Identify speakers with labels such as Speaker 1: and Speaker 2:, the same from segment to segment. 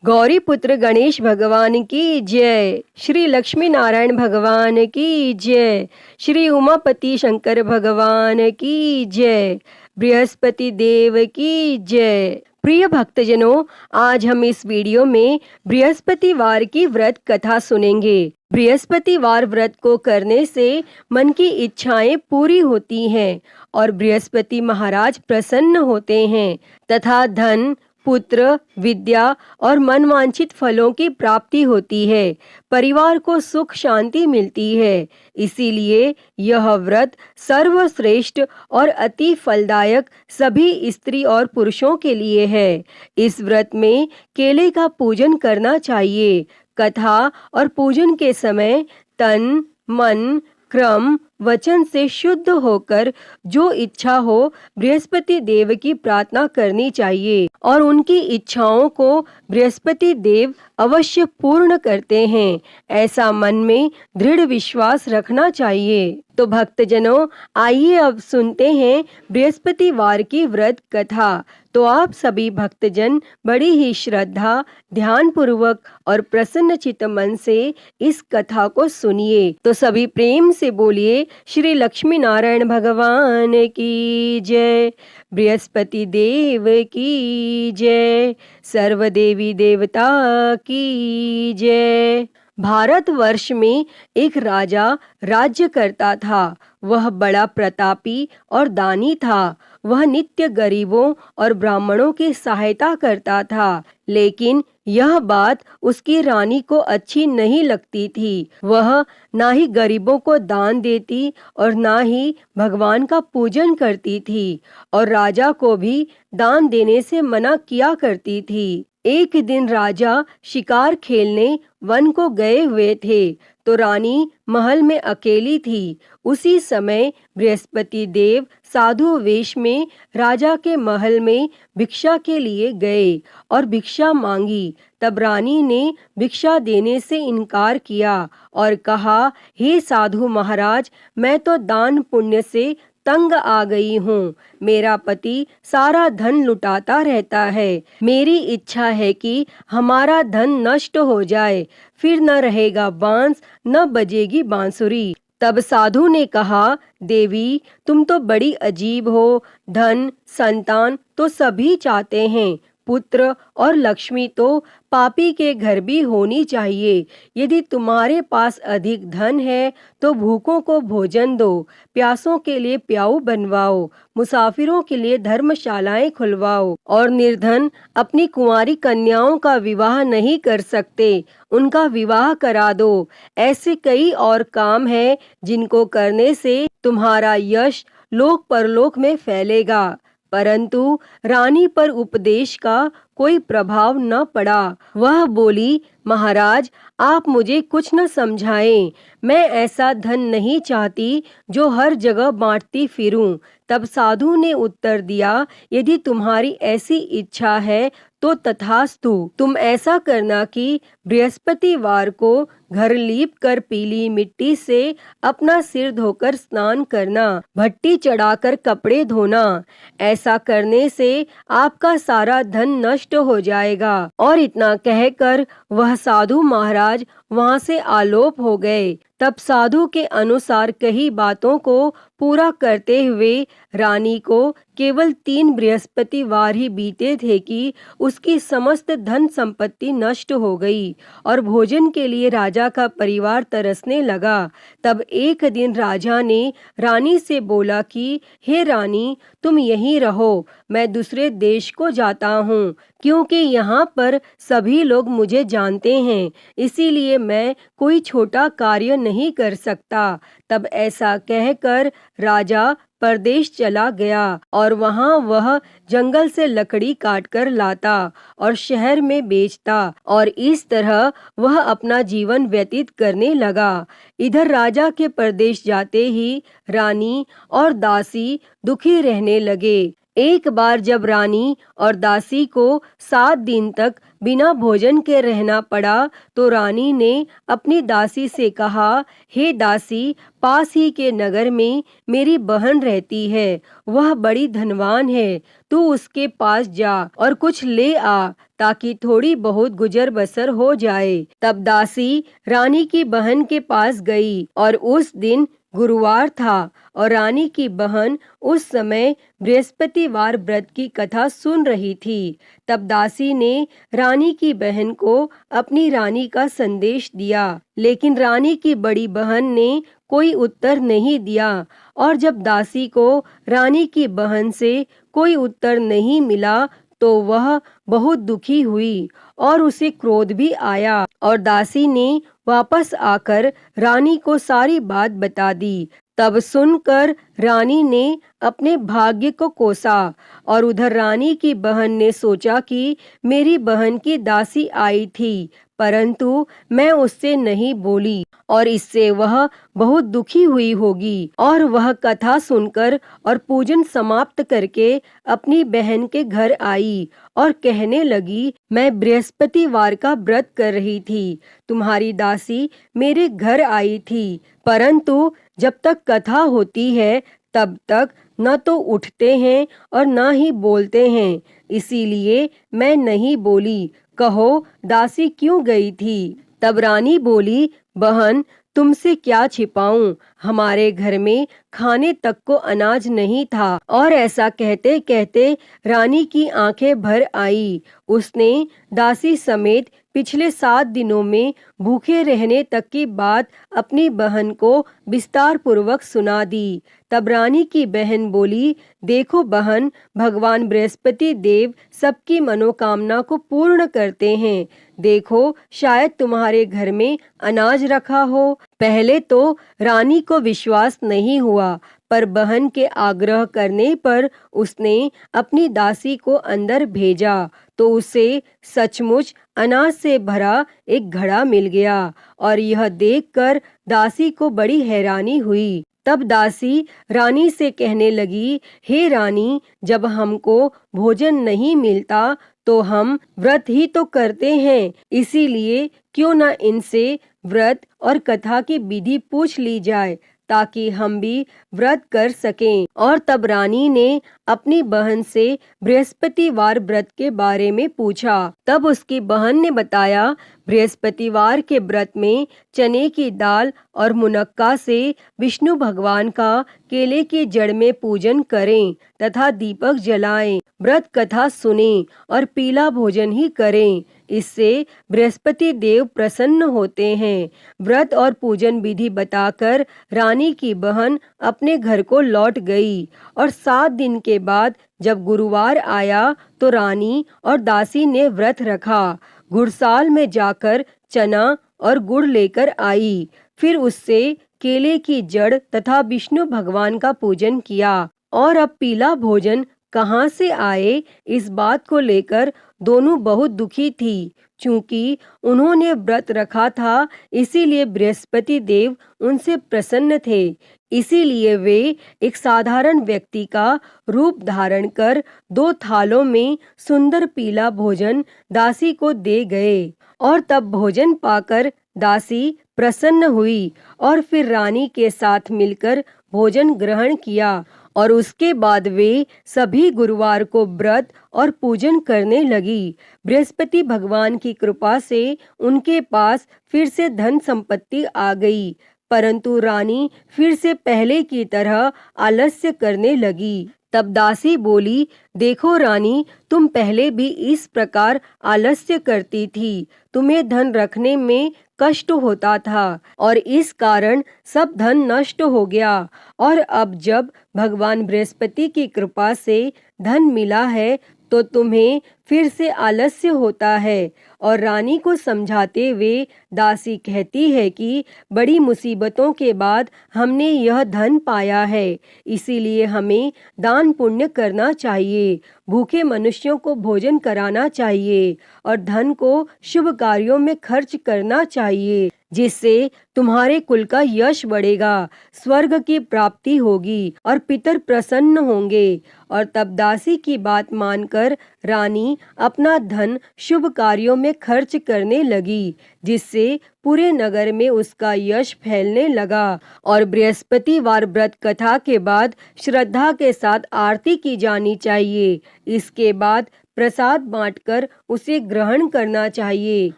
Speaker 1: गौरी पुत्र गणेश भगवान की जय। श्री लक्ष्मी नारायण भगवान की जय। श्री उमापति शंकर भगवान की जय। बृहस्पति देव की जय। प्रिय भक्तजनों, आज हम इस वीडियो में बृहस्पतिवार की व्रत कथा सुनेंगे। बृहस्पतिवार व्रत को करने से मन की इच्छाएं पूरी होती हैं और बृहस्पति महाराज प्रसन्न होते हैं तथा धन, पुत्र, विद्या और मनवांछित फलों की प्राप्ति होती है। परिवार को सुख शांति मिलती है। इसीलिए यह व्रत सर्वश्रेष्ठ और अति फलदायक सभी स्त्री और पुरुषों के लिए है। इस व्रत में केले का पूजन करना चाहिए। कथा और पूजन के समय तन, मन, क्रम, वचन से शुद्ध होकर जो इच्छा हो बृहस्पति देव की प्रार्थना करनी चाहिए और उनकी इच्छाओं को बृहस्पति देव अवश्य पूर्ण करते हैं, ऐसा मन में दृढ़ विश्वास रखना चाहिए। तो भक्तजनों, आइए अब सुनते हैं बृहस्पतिवार की व्रत कथा। तो आप सभी भक्तजन बड़ी ही श्रद्धा, ध्यान पूर्वक और प्रसन्न चित्त मन से इस कथा को सुनिए। तो सभी प्रेम से बोलिए श्री लक्ष्मी नारायण भगवान की जय। बृहस्पति देव की जय। सर्व देवी देवता की जय। भारतवर्ष में एक राजा राज्य करता था। वह बड़ा प्रतापी और दानी था। वह नित्य गरीबों और ब्राह्मणों की सहायता करता था, लेकिन यह बात उसकी रानी को अच्छी नहीं लगती थी। वह ना ही गरीबों को दान देती और ना ही भगवान का पूजन करती थी और राजा को भी दान देने से मना किया करती थी। एक दिन राजा शिकार खेलने वन को गए हुए थे तो रानी महल में अकेली थी। उसी समय बृहस्पति देव साधु वेश में राजा के महल में भिक्षा के लिए गए और भिक्षा मांगी। तब रानी ने भिक्षा देने से इनकार किया और कहा, हे साधु महाराज, मैं तो दान पुण्य से तंग आ गई हूँ। मेरा पति सारा धन लुटाता रहता है। मेरी इच्छा है कि हमारा धन नष्ट हो जाए, फिर न रहेगा बांस, न बजेगी बांसुरी। तब साधु ने कहा, देवी, तुम तो बड़ी अजीब हो। धन, संतान तो सभी चाहते हैं, पुत्र और लक्ष्मी तो पापी के घर भी होनी चाहिए। यदि तुम्हारे पास अधिक धन है तो भूखों को भोजन दो, प्यासों के लिए प्याऊ बनवाओ, मुसाफिरों के लिए धर्मशालाएं खुलवाओ और निर्धन अपनी कुंवारी कन्याओं का विवाह नहीं कर सकते, उनका विवाह करा दो। ऐसे कई और काम हैं जिनको करने से तुम्हारा यश लोक परलोक में फैलेगा। परंतु रानी पर उपदेश का कोई प्रभाव न पड़ा। वह बोली, महाराज, आप मुझे कुछ न समझाएं। मैं ऐसा धन नहीं चाहती जो हर जगह बांटती फिरूं। तब साधु ने उत्तर दिया, यदि तुम्हारी ऐसी इच्छा है तो तथास्तु। तुम ऐसा करना कि बृहस्पतिवार को घर लीप कर पीली मिट्टी से अपना सिर धोकर स्नान करना, भट्टी चढ़ाकर कपड़े धोना। ऐसा करने से आपका सारा धन नष्ट हो जाएगा। और इतना कहकर वह साधु महाराज वहां से आलोप हो गए। तब साधु के अनुसार कही बातों को पूरा करते हुए रानी को केवल 3 बृहस्पतिवार ही बीते थे कि उसकी समस्त धन संपत्ति नष्ट हो गई और भोजन के लिए राजा का परिवार तरसने लगा। तब एक दिन राजा ने रानी से बोला कि हे रानी, तुम यहीं रहो, मैं दूसरे देश को जाता हूँ, क्योंकि यहाँ पर सभी लोग मुझे जानते हैं, इसीलिए मैं कोई छोटा कार्य नहीं कर सकता। तब ऐसा कहकर राजा परदेश चला गया और वहां वह जंगल से लकड़ी काटकर लाता और शहर में बेचता और इस तरह वह अपना जीवन व्यतीत करने लगा। इधर राजा के परदेश जाते ही रानी और दासी दुखी रहने लगे। एक बार जब रानी और दासी को 7 दिन तक बिना भोजन के रहना पड़ा तो रानी ने अपनी दासी से कहा, हे दासी, पास ही के नगर में मेरी बहन रहती है, वह बड़ी धनवान है, तू उसके पास जा और कुछ ले आ ताकि थोड़ी बहुत गुजर बसर हो जाए। तब दासी रानी की बहन के पास गई और उस दिन गुरुवार था और रानी की बहन उस समय बृहस्पतिवार व्रत की कथा सुन रही थी। तब दासी ने रानी की बहन को अपनी रानी का संदेश दिया, लेकिन रानी की बड़ी बहन ने कोई उत्तर नहीं दिया। और जब दासी को रानी की बहन से कोई उत्तर नहीं मिला तो वह बहुत दुखी हुई और उसे क्रोध भी आया और दासी ने वापस आकर रानी को सारी बात बता दी। तब सुनकर रानी ने अपने भाग्य को कोसा और उधर रानी की बहन ने सोचा कि मेरी बहन की दासी आई थी, परंतु मैं उससे नहीं बोली और इससे वह बहुत दुखी हुई होगी। और वह कथा सुनकर और पूजन समाप्त करके अपनी बहन के घर आई और कहने लगी, मैं बृहस्पतिवार का व्रत कर रही थी, तुम्हारी दासी मेरे घर आई थी, परंतु जब तक कथा होती है तब तक न तो उठते हैं और न ही बोलते हैं, इसीलिए मैं नहीं बोली। कहो दासी क्यों गई थी? तब रानी बोली, बहन तुमसे क्या छिपाऊं, हमारे घर में खाने तक को अनाज नहीं था। और ऐसा कहते कहते रानी की आंखें भर आई। उसने दासी समेत पिछले 7 दिनों में भूखे रहने तक की बात अपनी बहन को विस्तार पूर्वक सुना दी। तब रानी की बहन बोली, देखो बहन, भगवान बृहस्पति देव सबकी मनोकामना को पूर्ण करते हैं। देखो शायद तुम्हारे घर में अनाज रखा हो। पहले तो रानी को विश्वास नहीं हुआ, पर बहन के आग्रह करने पर उसने अपनी दासी को अंदर भेजा तो उसे सचमुच अनाज से भरा एक घड़ा मिल गया और यह देखकर दासी को बड़ी हैरानी हुई। तब दासी रानी से कहने लगी, हे रानी, जब हमको भोजन नहीं मिलता तो हम व्रत ही तो करते हैं, इसीलिए क्यों न इनसे व्रत और कथा की विधि पूछ ली जाए ताकि हम भी व्रत कर सकें। और तब रानी ने अपनी बहन से बृहस्पतिवार व्रत के बारे में पूछा। तब उसकी बहन ने बताया, बृहस्पतिवार के व्रत में चने की दाल और मुनक्का से विष्णु भगवान का केले की जड़ में पूजन करें तथा दीपक जलाएं, व्रत कथा सुनें और पीला भोजन ही करें, इससे बृहस्पति देव प्रसन्न होते हैं। व्रत और पूजन विधि बताकर रानी की बहन अपने घर को लौट गई और 7 दिन के बाद जब गुरुवार आया तो रानी और दासी ने व्रत रखा। गुड़साल में जाकर चना और गुड़ लेकर आई, फिर उससे केले की जड़ तथा विष्णु भगवान का पूजन किया। और अब पीला भोजन कहाँ से आए, इस बात को लेकर दोनों बहुत दुखी थी। चूंकि उन्होंने व्रत रखा था इसीलिए बृहस्पति देव उनसे प्रसन्न थे, इसीलिए वे एक साधारण व्यक्ति का रूप धारण कर 2 थालों में सुंदर पीला भोजन दासी को दे गए। और तब भोजन पाकर दासी प्रसन्न हुई और फिर रानी के साथ मिलकर भोजन ग्रहण किया और उसके बाद वे सभी गुरुवार को व्रत और पूजन करने लगी। बृहस्पति भगवान की कृपा से उनके पास फिर से धन संपत्ति आ गई, परंतु रानी फिर से पहले की तरह आलस्य करने लगी। तब दासी बोली, देखो रानी, तुम पहले भी इस प्रकार आलस्य करती थी, तुम्हें धन रखने में कष्ट होता था और इस कारण सब धन नष्ट हो गया। और अब जब भगवान बृहस्पति की कृपा से धन मिला है तो तुम्हें फिर से आलस्य होता है। और रानी को समझाते हुए दासी कहती है कि बड़ी मुसीबतों के बाद हमने यह धन पाया है, इसीलिए हमें दान पुण्य करना चाहिए, भूखे मनुष्यों को भोजन कराना चाहिए और धन को शुभ कार्यों में खर्च करना चाहिए, जिससे तुम्हारे कुल का यश बढ़ेगा, स्वर्ग की प्राप्ति होगी और पितर प्रसन्न होंगे। और तब दासी की बात मानकर रानी अपना धन शुभ कार्यों में खर्च करने लगी, जिससे पूरे नगर में उसका यश फैलने लगा। और बृहस्पतिवार व्रत कथा के बाद श्रद्धा के साथ आरती की जानी चाहिए। इसके बाद प्रसाद बांटकर उसे ग्रहण करना चाहिए।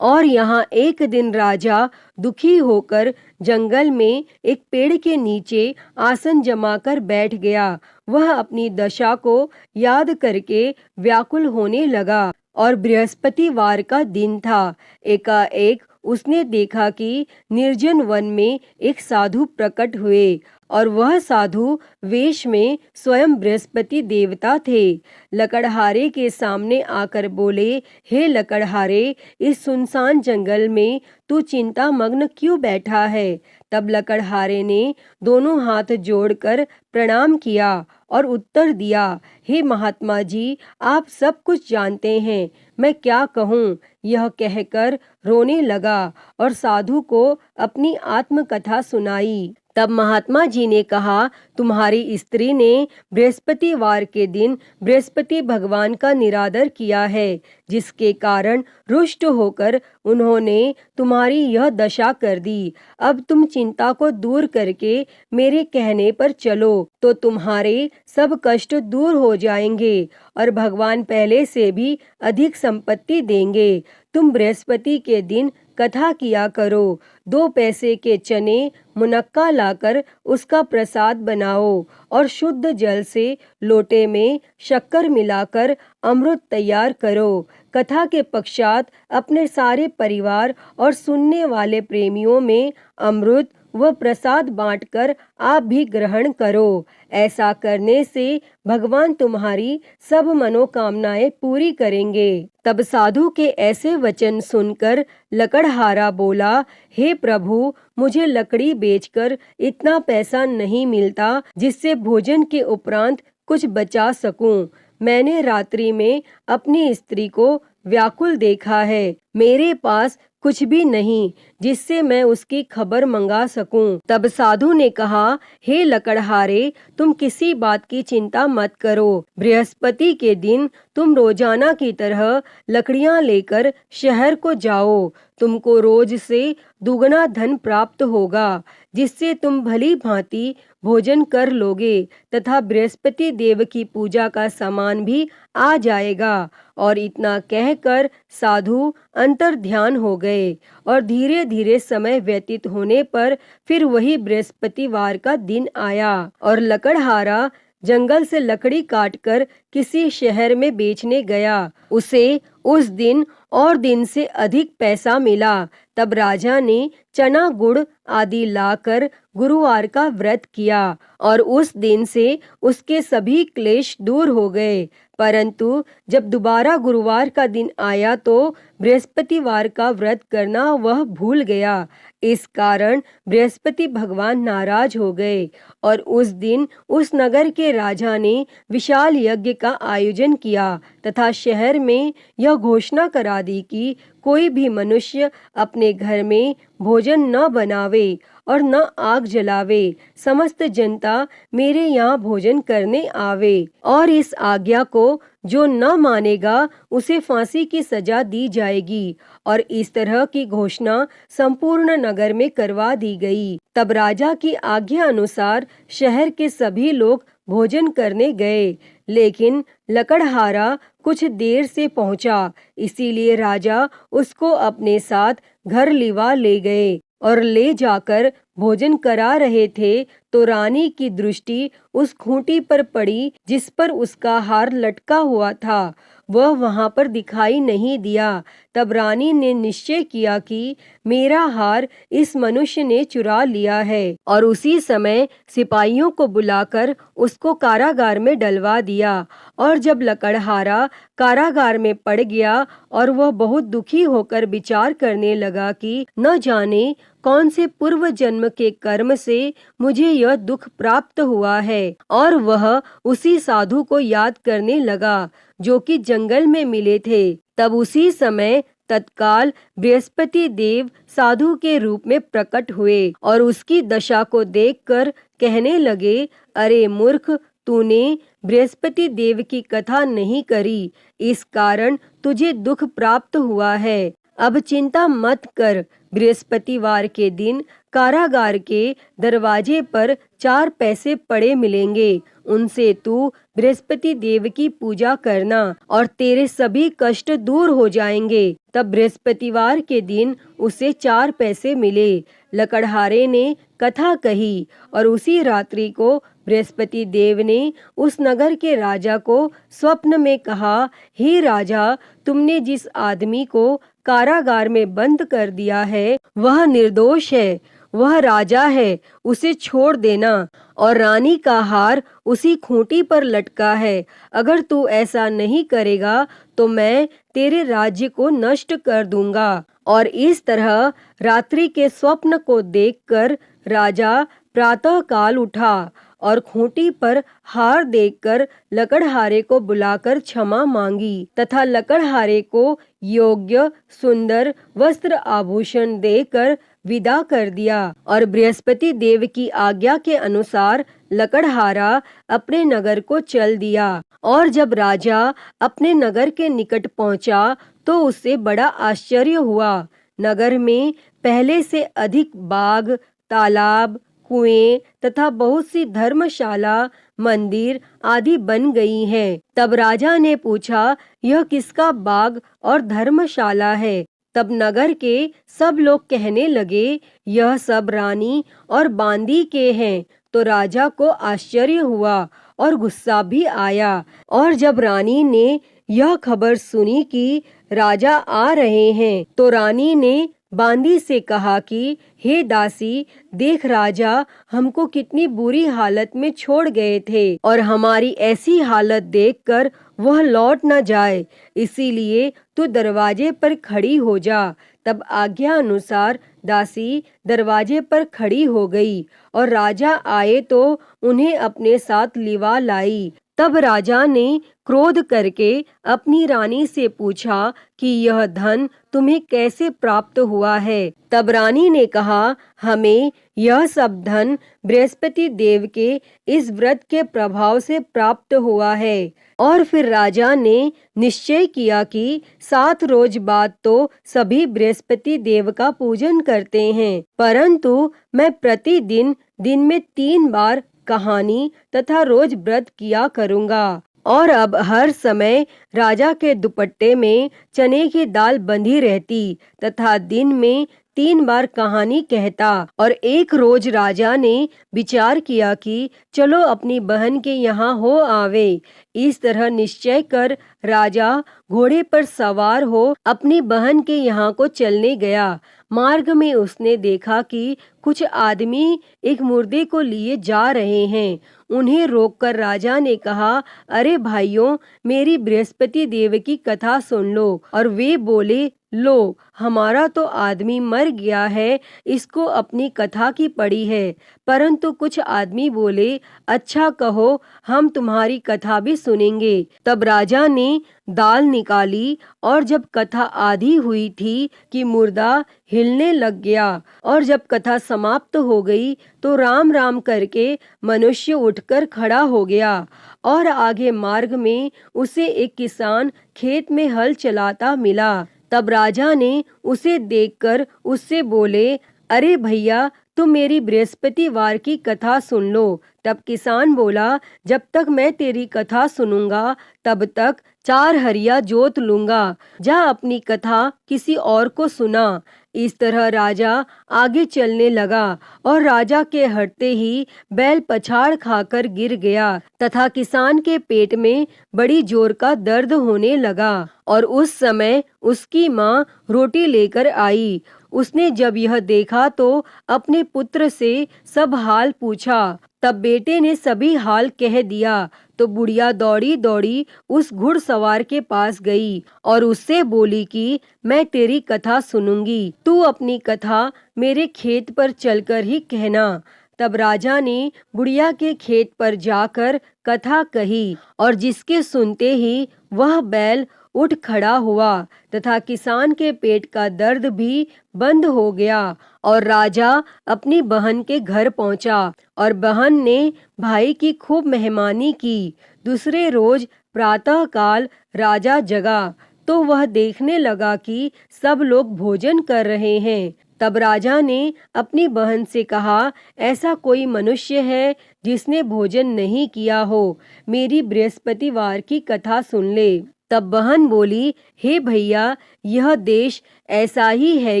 Speaker 1: और यहाँ एक दिन राजा दुखी होकर जंगल में एक पेड़ के नीचे आसन जमाकर बैठ गया। वह अपनी दशा को याद करके व्याकुल होने लगा और बृहस्पतिवार का दिन था। एकाएक उसने देखा कि निर्जन वन में एक साधु प्रकट हुए और वह साधु वेश में स्वयं बृहस्पति देवता थे। लकड़हारे के सामने आकर बोले, हे लकड़हारे, इस सुनसान जंगल में तू चिंता मग्न क्यों बैठा है? तब लकड़हारे ने दोनों हाथ जोड़कर प्रणाम किया और उत्तर दिया, हे महात्मा जी, आप सब कुछ जानते हैं, मैं क्या कहूँ? यह कहकर रोने लगा और साधु को अपनी आत्मकथा सुनाई। तब महात्मा जी ने कहा, तुम्हारी स्त्री ने बृहस्पतिवार के दिन बृहस्पति भगवान का निरादर किया है, जिसके कारण रुष्ट होकर उन्होंने तुम्हारी यह दशा कर दी। अब तुम चिंता को दूर करके मेरे कहने पर चलो तो तुम्हारे सब कष्ट दूर हो जाएंगे और भगवान पहले से भी अधिक संपत्ति देंगे। तुम बृहस्पति के दिन कथा किया करो। 2 पैसे के चने मुनक्का लाकर उसका प्रसाद बनाओ और शुद्ध जल से लोटे में शक्कर मिलाकर अमृत तैयार करो। कथा के पश्चात अपने सारे परिवार और सुनने वाले प्रेमियों में अमृत व प्रसाद बांटकर आप भी ग्रहण करो। ऐसा करने से भगवान तुम्हारी सब मनोकामनाएं पूरी करेंगे। तब साधु के ऐसे वचन सुनकर लकड़हारा बोला, हे प्रभु, मुझे लकड़ी बेचकर इतना पैसा नहीं मिलता जिससे भोजन के उपरांत कुछ बचा सकूं। मैंने रात्रि में अपनी स्त्री को व्याकुल देखा है। मेरे पास कुछ भी नहीं जिससे मैं उसकी खबर मंगा सकूं। तब साधु ने कहा, हे लकड़हारे, तुम किसी बात की चिंता मत करो। बृहस्पति के दिन तुम रोजाना की तरह लकड़ियां लेकर शहर को जाओ। तुमको रोज से दुगना धन प्राप्त होगा, जिससे तुम भली भांति भोजन कर लोगे तथा बृहस्पति देव की पूजा का सामान भी आ जाएगा। और इतना कहकर साधु अंतर ध्यान हो गए और धीरे धीरे समय व्यतीत होने पर फिर वही बृहस्पतिवार का दिन आया और लकड़हारा जंगल से लकड़ी काटकर किसी शहर में बेचने गया। उसे उस दिन और दिन से अधिक पैसा मिला। तब राजा ने चना गुड़ आदि लाकर गुरुवार का व्रत किया और उस दिन से उसके सभी क्लेश दूर हो गए। परंतु जब दोबारा गुरुवार का दिन आया तो बृहस्पतिवार का व्रत करना वह भूल गया। इस कारण बृहस्पति भगवान नाराज हो गए और उस दिन उस नगर के राजा ने विशाल यज्ञ का आयोजन किया तथा शहर में यह घोषणा करा दी कि कोई भी मनुष्य अपने घर में भोजन न बनावे और न आग जलावे। समस्त जनता मेरे यहाँ भोजन करने आवे और इस आज्ञा को जो न मानेगा उसे फांसी की सजा दी जाएगी। और इस तरह की घोषणा संपूर्ण नगर में करवा दी गई। तब राजा की आज्ञा अनुसार शहर के सभी लोग भोजन करने गए, लेकिन लकड़हारा कुछ देर से पहुंचा, इसीलिए राजा उसको अपने साथ घर लिवा ले गए और ले जाकर भोजन करा रहे थे तो रानी की दृष्टि उस खूंटी पर पड़ी जिस पर उसका हार लटका हुआ था। वह वहां पर दिखाई नहीं दिया। तब रानी ने निश्चय किया कि मेरा हार इस मनुष्य ने चुरा लिया है और उसी समय सिपाहियों को बुलाकर उसको कारागार में डलवा दिया। और जब लकड़हारा कारागार में पड़ गया और वह बहुत दुखी होकर विचार करने लगा कि न जाने कौन से पूर्व जन्म के कर्म से मुझे यह दुख प्राप्त हुआ है, और वह उसी साधु को याद करने लगा जो कि जंगल में मिले थे। तब उसी समय तत्काल बृहस्पति देव साधु के रूप में प्रकट हुए और उसकी दशा को देखकर कहने लगे, अरे मूर्ख, तूने बृहस्पति देव की कथा नहीं करी, इस कारण तुझे दुख प्राप्त हुआ है। अब चिंता मत कर, बृहस्पतिवार के दिन कारागार के दरवाजे पर 4 पैसे पड़े मिलेंगे, उनसे तू बृहस्पति देव की पूजा करना और तेरे सभी कष्ट दूर हो जाएंगे। तब बृहस्पतिवार के दिन उसे 4 पैसे मिले। लकड़हारे ने कथा कही और उसी रात्रि को बृहस्पति देव ने उस नगर के राजा को स्वप्न में कहा, हे राजा, तुमने जिस आदमी को कारागार में बंद कर दिया है वह निर्दोष है, वह राजा है, उसे छोड़ देना, और रानी का हार उसी खूंटी पर लटका है। अगर तू ऐसा नहीं करेगा तो मैं तेरे राज्य को नष्ट कर दूंगा। और इस तरह रात्रि के स्वप्न को देखकर राजा प्रातः काल उठा और खूंटी पर हार देखकर लकड़हारे को बुलाकर क्षमा मांगी तथा लकड़हारे को योग्य सुंदर वस्त्र आभूषण देकर विदा कर दिया। और बृहस्पति देव की आज्ञा के अनुसार लकड़हारा अपने नगर को चल दिया। और जब राजा अपने नगर के निकट पहुंचा तो उससे बड़ा आश्चर्य हुआ। नगर में पहले से अधिक बाग, तालाब, कुएं तथा बहुत सी धर्मशाला, मंदिर आदि बन गई हैं। तब राजा ने पूछा, यह किसका बाग और धर्मशाला है? तब नगर के सब लोग कहने लगे, यह सब रानी और बांदी के हैं। तो राजा को आश्चर्य हुआ और गुस्सा भी आया। और जब रानी ने यह खबर सुनी कि राजा आ रहे हैं तो रानी ने बांदी से कहा कि हे दासी, देख राजा हमको कितनी बुरी हालत में छोड़ गए थे और हमारी ऐसी हालत देखकर वह लौट न जाए, इसीलिए तू दरवाजे पर खड़ी हो जा। तब आज्ञा अनुसार दासी दरवाजे पर खड़ी हो गई और राजा आए तो उन्हें अपने साथ लिवा लाई। तब राजा ने क्रोध करके अपनी रानी से पूछा कि यह धन तुम्हें कैसे प्राप्त हुआ है? तब रानी ने कहा, हमें यह सब धन बृहस्पति देव के इस व्रत के प्रभाव से प्राप्त हुआ है। और फिर राजा ने निश्चय किया कि 7 रोज बाद तो सभी बृहस्पति देव का पूजन करते हैं, परंतु मैं प्रतिदिन दिन में 3 बार कहानी तथा रोज व्रत किया करूँगा। और अब हर समय राजा के दुपट्टे में चने की दाल बंधी रहती तथा दिन में 3 बार कहानी कहता। और एक रोज राजा ने विचार किया कि चलो अपनी बहन के यहाँ हो आवे। इस तरह निश्चय कर राजा घोड़े पर सवार हो अपनी बहन के यहाँ को चलने गया। मार्ग में उसने देखा कि कुछ आदमी एक मुर्दे को लिए जा रहे हैं। उन्हें रोककर राजा ने कहा, अरे भाइयों, मेरी बृहस्पति देव की कथा सुन लो। और वे बोले, लो, हमारा तो आदमी मर गया है, इसको अपनी कथा की पड़ी है। परंतु कुछ आदमी बोले, अच्छा कहो, हम तुम्हारी कथा भी सुनेंगे। तब राजा ने दाल निकाली और जब कथा आधी हुई थी कि मुर्दा हिलने लग गया। और जब कथा समाप्त हो गई तो राम राम करके मनुष्य उठकर खड़ा हो गया। और आगे मार्ग में उसे एक किसान खेत में हल चलाता मिला। तब राजा ने उसे देखकर उससे बोले, अरे भैया, तुम मेरी बृहस्पतिवार की कथा सुन लो। तब किसान बोला, जब तक मैं तेरी कथा सुनूंगा तब तक 4 हरिया जोत लूंगा। जा अपनी कथा किसी और को सुना। इस तरह राजा आगे चलने लगा और राजा के हटते ही बैल पछाड़ खाकर गिर गया तथा किसान के पेट में बड़ी जोर का दर्द होने लगा। और उस समय उसकी माँ रोटी लेकर आई। उसने जब यह देखा तो अपने पुत्र से सब हाल पूछा। तब बेटे ने सभी हाल कह दिया। तो बुढ़िया दौड़ी दौड़ी उस घुड़सवार के पास गई और उससे बोली कि मैं तेरी कथा सुनूंगी, तू अपनी कथा मेरे खेत पर चलकर ही कहना। तब राजा ने बुढ़िया के खेत पर जाकर कथा कही और जिसके सुनते ही वह बैल उठ खड़ा हुआ तथा किसान के पेट का दर्द भी बंद हो गया। और राजा अपनी बहन के घर पहुंचा और बहन ने भाई की खूब मेहमानी की। दूसरे रोज प्रातः काल राजा जगा तो वह देखने लगा कि सब लोग भोजन कर रहे हैं। तब राजा ने अपनी बहन से कहा, ऐसा कोई मनुष्य है जिसने भोजन नहीं किया हो, मेरी बृहस्पतिवार की कथा सुन ले। तब बहन बोली, हे भैया, यह देश ऐसा ही है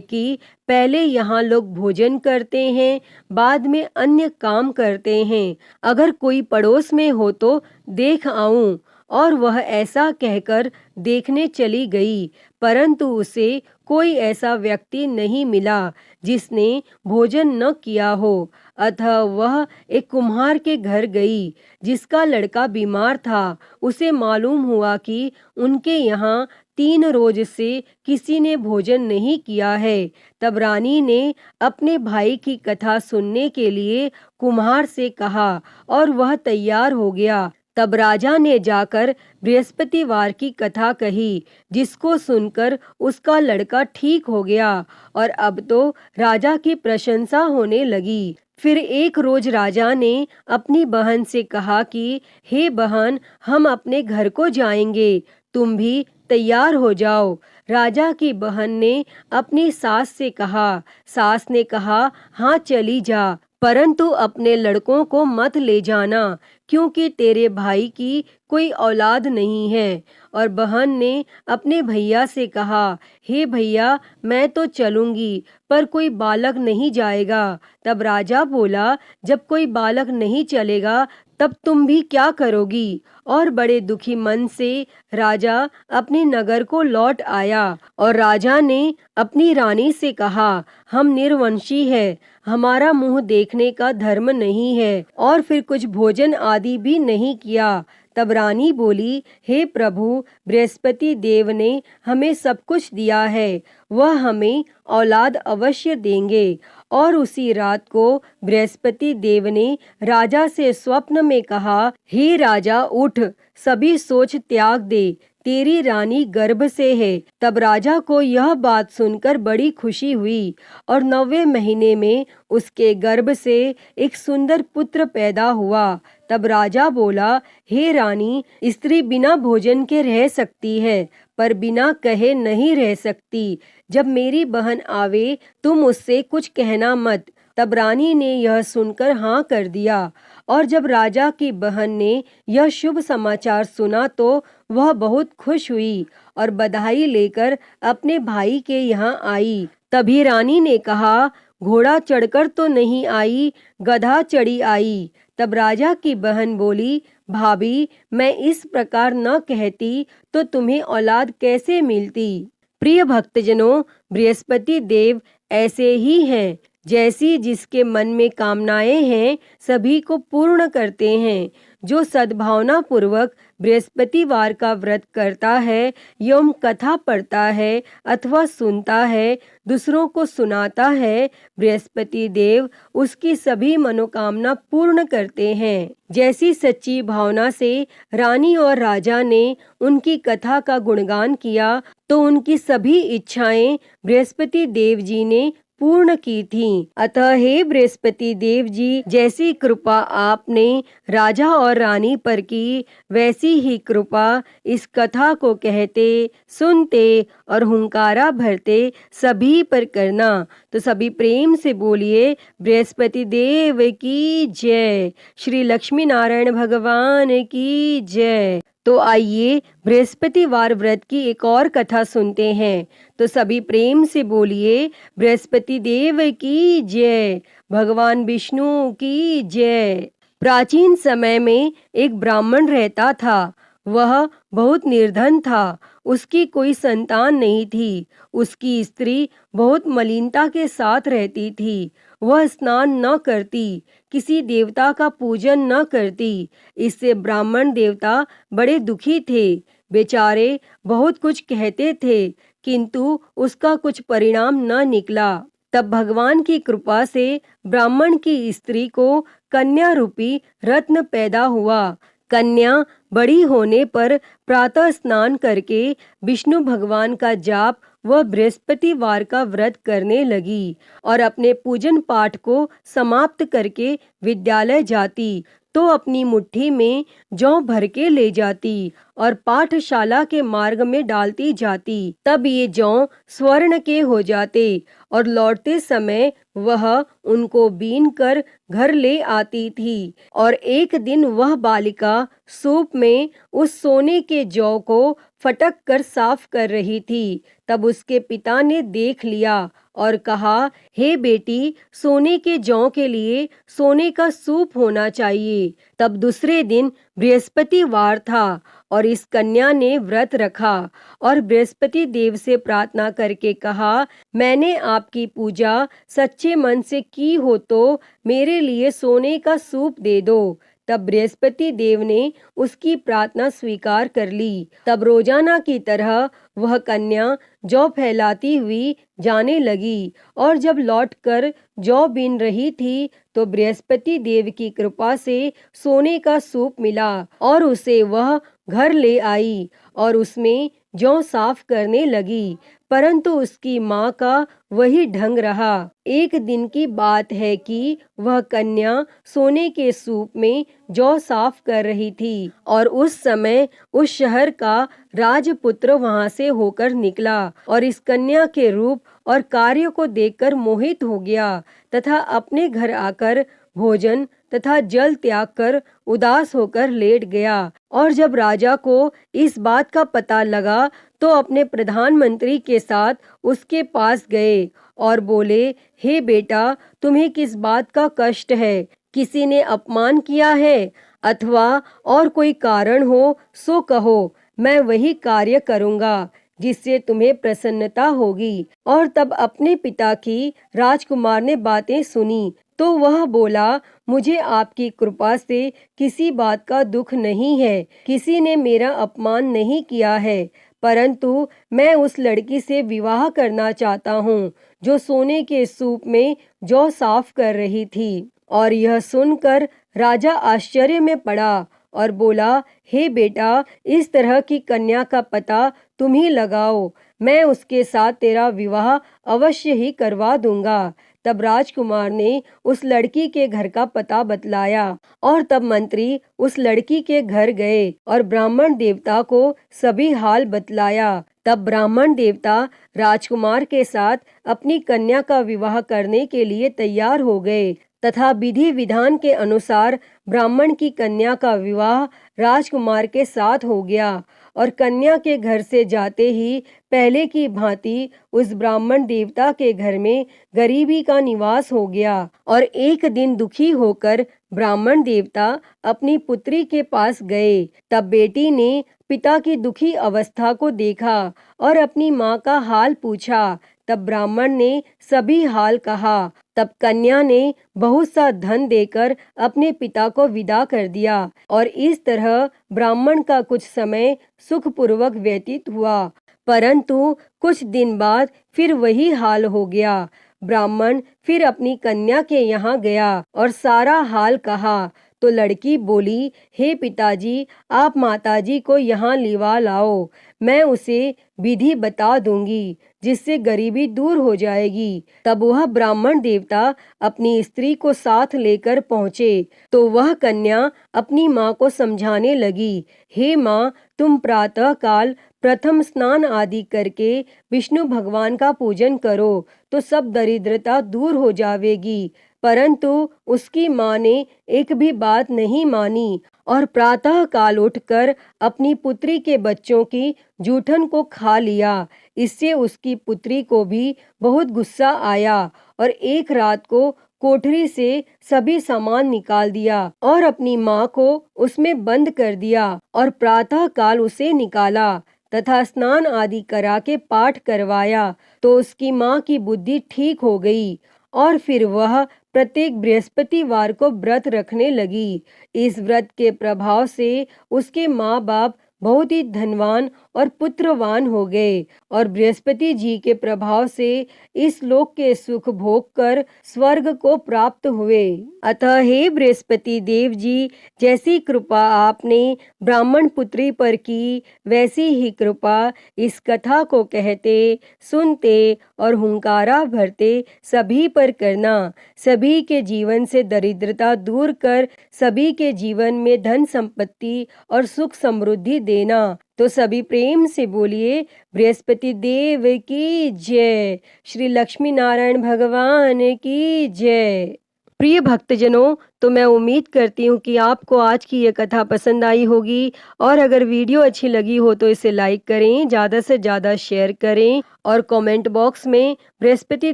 Speaker 1: कि पहले यहाँ लोग भोजन करते हैं, बाद में अन्य काम करते हैं। अगर कोई पड़ोस में हो तो देख आऊं। और वह ऐसा कहकर देखने चली गई, परंतु उसे कोई ऐसा व्यक्ति नहीं मिला जिसने भोजन न किया हो। अतः वह एक कुम्हार के घर गई जिसका लड़का बीमार था। उसे मालूम हुआ कि उनके यहाँ 3 रोज से किसी ने भोजन नहीं किया है। तब रानी ने अपने भाई की कथा सुनने के लिए कुम्हार से कहा और वह तैयार हो गया। तब राजा ने जाकर बृहस्पतिवार की कथा कही, जिसको सुनकर उसका लड़का ठीक हो गया और अब तो राजा की प्रशंसा होने लगी। फिर एक रोज राजा ने अपनी बहन से कहा कि हे बहन, हम अपने घर को जाएंगे, तुम भी तैयार हो जाओ। राजा की बहन ने अपनी सास से कहा। सास ने कहा, हाँ चली जा, परंतु अपने लड़कों को मत ले जाना, क्योंकि तेरे भाई की कोई औलाद नहीं है। और बहन ने अपने भैया से कहा, हे भैया, मैं तो चलूंगी, पर कोई बालक नहीं जाएगा। तब राजा बोला, जब कोई बालक नहीं चलेगा तब तुम भी क्या करोगी? और बड़े दुखी मन से राजा अपने नगर को लौट आया। और राजा ने अपनी रानी से कहा, हम निर्वंशी है, हमारा मुंह देखने का धर्म नहीं है, और फिर कुछ भोजन आदि भी नहीं किया। तब रानी बोली, हे प्रभु, बृहस्पति देव ने हमें सब कुछ दिया है, वह हमें औलाद अवश्य देंगे। और उसी रात को बृहस्पति देव ने राजा से स्वप्न में कहा, हे राजा, उठ, सभी सोच त्याग दे, तेरी रानी गर्भ से है। तब राजा को यह बात सुनकर बड़ी खुशी हुई और 9वें महीने में उसके गर्भ से एक सुंदर पुत्र पैदा हुआ। तब राजा बोला, हे रानी, स्त्री बिना भोजन के रह सकती है, पर बिना कहे नहीं रह सकती। जब मेरी बहन आवे तुम उससे कुछ कहना मत। तब रानी ने यह सुनकर हाँ कर दिया। और जब राजा की बहन ने यह शुभ समाचार सुना तो वह बहुत खुश हुई और बधाई लेकर अपने भाई के यहाँ आई। तभी रानी ने कहा, घोड़ा चढ़कर तो नहीं आई, गधा चढ़ी आई। तब राजा की बहन बोली, भाभी, मैं इस प्रकार न कहती तो तुम्हें औलाद कैसे मिलती। प्रिय भक्तजनों, बृहस्पति देव ऐसे ही हैं, जैसी जिसके मन में कामनाएं हैं सभी को पूर्ण करते हैं। जो सद्भावना पूर्वक बृहस्पतिवार का व्रत करता है एवं कथा पढ़ता है अथवा सुनता है, दूसरों को सुनाता है, बृहस्पति देव उसकी सभी मनोकामना पूर्ण करते हैं। जैसी सच्ची भावना से रानी और राजा ने उनकी कथा का गुणगान किया तो उनकी सभी इच्छाएं बृहस्पति देव जी ने पूर्ण की थीं। अतः हे बृहस्पति देव जी, जैसी कृपा आपने राजा और रानी पर की, वैसी ही कृपा इस कथा को कहते, सुनते और हुंकारा भरते सभी पर करना। तो सभी प्रेम से बोलिए, बृहस्पति देव की जय, श्री लक्ष्मी नारायण भगवान की जय। तो आइए बृहस्पतिवार व्रत की एक और कथा सुनते हैं। तो सभी प्रेम से बोलिए, बृहस्पति देव की जय, भगवान विष्णु की जय। प्राचीन समय में एक ब्राह्मण रहता था। वह बहुत निर्धन था, उसकी कोई संतान नहीं थी। उसकी स्त्री बहुत मलिनता के साथ रहती थी। वह स्नान न करती, किसी देवता का पूजन न करती। इससे ब्राह्मण देवता बड़े दुखी थे। बेचारे बहुत कुछ कहते थे, किंतु उसका कुछ परिणाम न निकला। तब भगवान की कृपा से ब्राह्मण की स्त्री को कन्या रूपी रत्न पैदा हुआ। कन्या बड़ी होने पर प्रातः स्नान करके विष्णु भगवान का जाप व बृहस्पतिवार का व्रत करने लगी और अपने पूजन पाठ को समाप्त करके विद्यालय जाती तो अपनी मुट्ठी में जौ भर के ले जाती और पाठशाला के मार्ग में डालती जाती। तब ये जौ स्वर्ण के हो जाते और लौटते समय वह उनको बीन कर घर ले आती थी। और एक दिन वह बालिका सूप में उस सोने के जौ को फटक कर साफ कर रही थी। तब उसके पिता ने देख लिया और कहा, हे बेटी, सोने के जौ के लिए सोने का सूप होना चाहिए। तब दूसरे दिन बृहस्पतिवार था और इस कन्या ने व्रत रखा और बृहस्पति देव से प्रार्थना करके कहा, मैंने आपकी पूजा सच्चे मन से की हो तो मेरे लिए सोने का सूप दे दो। तब बृहस्पति देव ने उसकी प्रार्थना स्वीकार कर ली। तब रोजाना की तरह वह कन्या जौ फैलाती हुई जाने लगी और जब लौटकर जौ बीन रही थी तो बृहस्पति देव की कृपा से सोने का सूप मिला और उसे वह घर ले आई और उसमें जौ साफ करने लगी। परंतु उसकी माँ का वही ढंग रहा। एक दिन की बात है कि वह कन्या सोने के सूप में जौ साफ कर रही थी और उस समय उस शहर का राजपुत्र वहां से होकर निकला और इस कन्या के रूप और कार्य को देखकर मोहित हो गया तथा अपने घर आकर भोजन तथा जल त्याग कर उदास होकर लेट गया। और जब राजा को इस बात का पता लगा तो अपने प्रधानमंत्री के साथ उसके पास गए और बोले, हे बेटा, तुम्हें किस बात का कष्ट है? किसी ने अपमान किया है अथवा और कोई कारण हो सो कहो, मैं वही कार्य करूँगा जिससे तुम्हें प्रसन्नता होगी। और तब अपने पिता की राजकुमार ने बातें सुनी तो वह बोला, मुझे आपकी कृपा से किसी बात का दुख नहीं है, किसी ने मेरा अपमान नहीं किया है, परंतु मैं उस लड़की से विवाह करना चाहता हूँ जो सोने के सूप में जौ साफ कर रही थी। और यह सुनकर राजा आश्चर्य में पड़ा और बोला, हे बेटा, इस तरह की कन्या का पता तुम ही लगाओ, मैं उसके साथ तेरा विवाह अवश्य ही करवा दूंगा। तब राजकुमार ने उस लड़की के घर का पता बतलाया और तब मंत्री उस लड़की के घर गए और ब्राह्मण देवता को सभी हाल बतलाया। तब ब्राह्मण देवता राजकुमार के साथ अपनी कन्या का विवाह करने के लिए तैयार हो गए तथा विधि विधान के अनुसार ब्राह्मण की कन्या का विवाह राजकुमार के साथ हो गया। और कन्या के घर से जाते ही पहले की भांति उस ब्राह्मण देवता के घर में गरीबी का निवास हो गया। और एक दिन दुखी होकर ब्राह्मण देवता अपनी पुत्री के पास गए। तब बेटी ने पिता की दुखी अवस्था को देखा और अपनी माँ का हाल पूछा। तब ब्राह्मण ने सभी हाल कहा। तब कन्या ने बहुत सा धन देकर अपने पिता को विदा कर दिया और इस तरह ब्राह्मण का कुछ समय सुखपूर्वक व्यतीत हुआ। परंतु कुछ दिन बाद फिर वही हाल हो गया। ब्राह्मण फिर अपनी कन्या के यहाँ गया और सारा हाल कहा तो लड़की बोली, हे पिताजी, आप माताजी को यहाँ लिवा लाओ, मैं उसे विधि बता दूंगी जिससे गरीबी दूर हो जाएगी। तब वह ब्राह्मण देवता अपनी स्त्री को साथ लेकर पहुँचे तो वह कन्या अपनी माँ को समझाने लगी, हे माँ, तुम प्रातः काल प्रथम स्नान आदि करके विष्णु भगवान का पूजन करो तो सब दरिद्रता दूर हो जाएगी। परंतु उसकी माँ ने एक भी बात नहीं मानी और प्रातः काल उठकर अपनी पुत्री के बच्चों की जूठन को खा लिया। इससे उसकी पुत्री को भी बहुत गुस्सा आया और एक रात को कोठरी से सभी सामान निकाल दिया और अपनी माँ को उसमें बंद कर दिया और प्रातः काल उसे निकाला तथा स्नान आदि करा के पाठ करवाया तो उसकी माँ की बुद्धि ठीक हो गई और फिर वह प्रत्येक बृहस्पतिवार को व्रत रखने लगी। इस व्रत के प्रभाव से उसके माँ बाप बहुत ही धनवान और पुत्रवान हो गए और बृहस्पति जी के प्रभाव से इस लोक के सुख भोग कर स्वर्ग को प्राप्त हुए। अतः हे बृहस्पति देव जी, जैसी कृपा आपने ब्राह्मण पुत्री पर की, वैसी ही कृपा इस कथा को कहते, सुनते और हुंकारा भरते सभी पर करना। सभी के जीवन से दरिद्रता दूर कर सभी के जीवन में धन संपत्ति और सुख समृद्धि देना। तो सभी प्रेम से बोलिए बृहस्पति देव की जय, श्री लक्ष्मी नारायण भगवान की जय। प्रिय भक्तजनों, तो मैं उम्मीद करती हूँ कि आपको आज की ये कथा पसंद आई होगी और अगर वीडियो अच्छी लगी हो तो इसे लाइक करें, ज़्यादा से ज़्यादा शेयर करें और कमेंट बॉक्स में बृहस्पति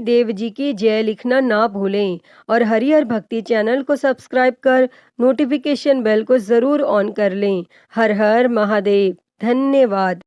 Speaker 1: देव जी की जय लिखना ना भूलें और हरिहर भक्ति चैनल को सब्सक्राइब कर नोटिफिकेशन बेल को ज़रूर ऑन कर लें। हर हर महादेव। धन्यवाद।